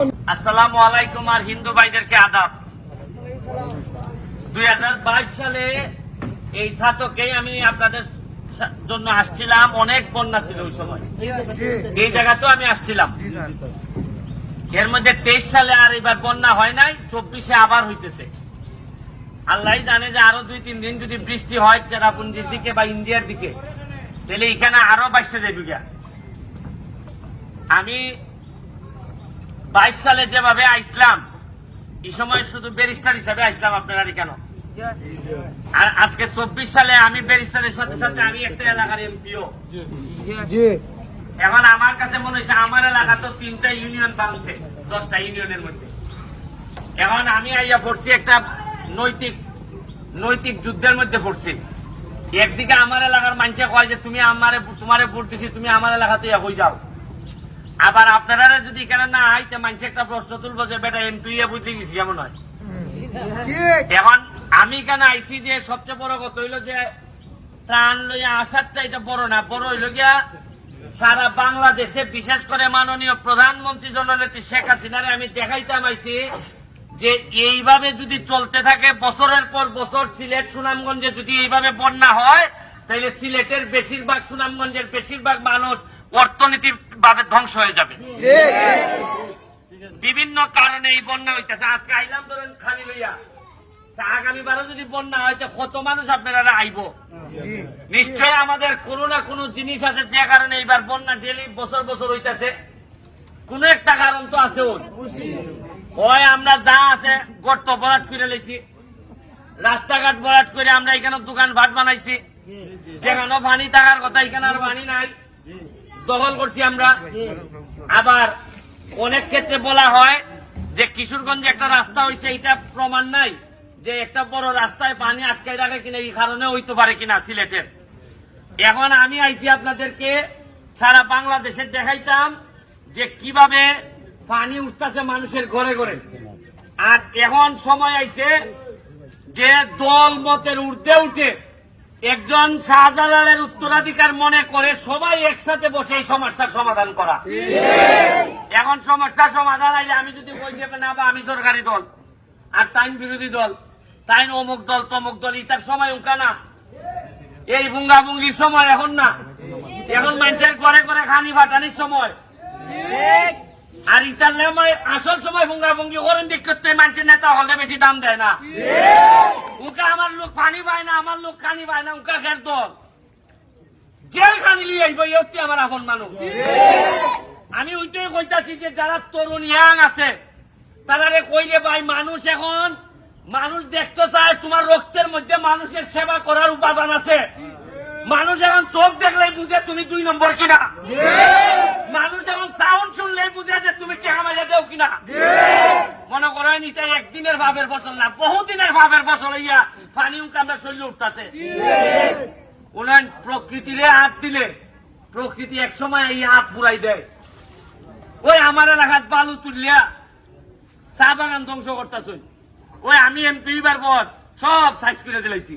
আসসালামু আলাইকুম আর হিন্দু ভাইদেরকে আদাব। 2022 সালে এই ছাতকেই আমি আপনাদের জন্য আসছিলাম। অনেক বন্যা ছিল ওই সময়, এই জায়গাতেও আমি আসছিলাম। এর মধ্যে 23 সালে আর এবার বন্যা হয় নাই, 24-এ আবার হইতেছে। আল্লাহ জানে যে আরো 2-3 দিন যদি বৃষ্টি হয় চেরাপুঞ্জির দিকে বা ইন্ডিয়ার দিকে, তাহলে এখানে আরো বাইসে যাবে। আমি 22 সালে যেভাবে আইসলাম, এই সময় শুধু ব্যারিস্টার হিসাবে আইসলাম আপনারা কেন, আর আজকে 24 সালে আমি ব্যারিস্টারের সাথে সাথে আমি একটা এলাকার এমপিও। এখন আমার কাছে মনে হয়েছে আমার এলাকা তো 3টা ইউনিয়ন বাংছে 10টা ইউনিয়নের মধ্যে। এখন আমি আইয়া পড়ছি একটা নৈতিক যুদ্ধের মধ্যে পড়ছি। একদিকে আমার এলাকার মানুষে কয় যে তুমি তোমারে ভোট দিছি, তুমি আমার এলাকাতে হয়ে যাও। আবার আপনারা যদি এখানে না আইতে মানুষ একটা প্রশ্ন তুলবো যে বেটা এমপি বুঝতে গেছি কেমন হয়। এখন আমি এখানে আইসি যে সবচেয়ে বড় কথা হইলো যে ত্রাণ লইয়া আসারটা এটা বড় না, বড় হইল গিয়া সারা বাংলাদেশে বিশেষ করে মাননীয় প্রধানমন্ত্রী জননেত্রী শেখ হাসিনারে আমি দেখাইতাম আইছি যে এইভাবে যদি চলতে থাকে বছরের পর বছর সিলেট সুনামগঞ্জে যদি এইভাবে বন্যা হয়, তাহলে সিলেটের বেশিরভাগ সুনামগঞ্জের বেশিরভাগ মানুষ অর্থনৈতিক ভাবে ধ্বংস হয়ে যাবে। বিভিন্ন কারণে এই বন্যা হইতেছে। আজকে আইলাম ধরেন খালি লইয়া, আগামী বারও যদি বন্যা হয় কত মানুষ আপনারা আইব। নিশ্চয় আমাদের কোনো না কোনো জিনিস আছে যে কারণে এইবার বন্যা ডেলি বছর বছর হইতেছে। কোন একটা কারণ তো আছে। ওই আমরা যা আছে গর্ত ভরাট করে লেছি, রাস্তাঘাট ভরাট করে আমরা এখানে দোকান ভাট বানাইছি, যেখানে পানি থাকার কথা এখানে আর পানি নাই, দখল করছি আমরা। আবার অনেক ক্ষেত্রে বলা হয় যে কিশোরগঞ্জে একটা রাস্তা হয়েছে, এটা প্রমাণ নাই যে একটা বড় রাস্তায় পানি আটকাই রাখে কিনা, এই কারণে হইতে পারে কিনা সিলেটের। এখন আমি আইছি আপনাদেরকে সারা বাংলাদেশে দেখাইতাম যে কিভাবে পানি উঠতেছে মানুষের ঘরে ঘরে। আর এখন সময় আইছে যে দল মতের ঊর্ধ্বে উঠে একজন শাহজালালের উত্তরাধিকার মনে করে সবাই একসাথে বসে এই সমস্যার সমাধান করা। এখন সমস্যার সমাধান আইলে আমি যদি বই যাবে না বা আমি সরকারি দল আর তাইন বিরোধী দল, তাইন অমুক দল তমুক দল, ইতার সময় উঙ্কা না, এই ভুঙ্গাভুঙ্গির সময় এখন না। এখন মানুষের ঘরে ঘরে খানি ফাটানির সময়। আর ইতার আসল সময় ভুঙ্গাভুঙ্গি করেন দিক করতে মানুষের নেতা হলে বেশি দাম দেয় না। উনকা আমার লোক পানি পায় না, আমার লোক খানি পায় না, উনকা খের দল যে খানি লিয়ে আইব ইয়ত্তি আমার আপন মানুষ। আমি ওইটাই কইতাছি যে যারা তরুণ ইয়াং আছে তারা কইলে ভাই মানুষ এখন মানুষ দেখতে চায় তোমার রক্তের মধ্যে মানুষের সেবা করার উপাদান আছে। মানুষ এখন চোখ দেখলেই বুঝে তুমি 2 নম্বর কিনা, মানুষ এখন সাউন্ড শুনলেই বুঝে যে তুমি টাকা মাইলে দেও কিনা। মনে করেন এটা একদিনের ভাবের ফসল না, বহুদিনের ভাবের ফসল। ইয়া পানি আমরা শরীরে উঠতেছে। উন্নয়ন প্রকৃতিরে হাত দিলে প্রকৃতি এক সময় এই হাত ফুরাই দেয়। ওই আমার এলাকার বালু তুলিয়া চা বাগান ধ্বংস করতেছ, ওই আমি এমপি বার পর সব সাইজ করে দিলাইছি।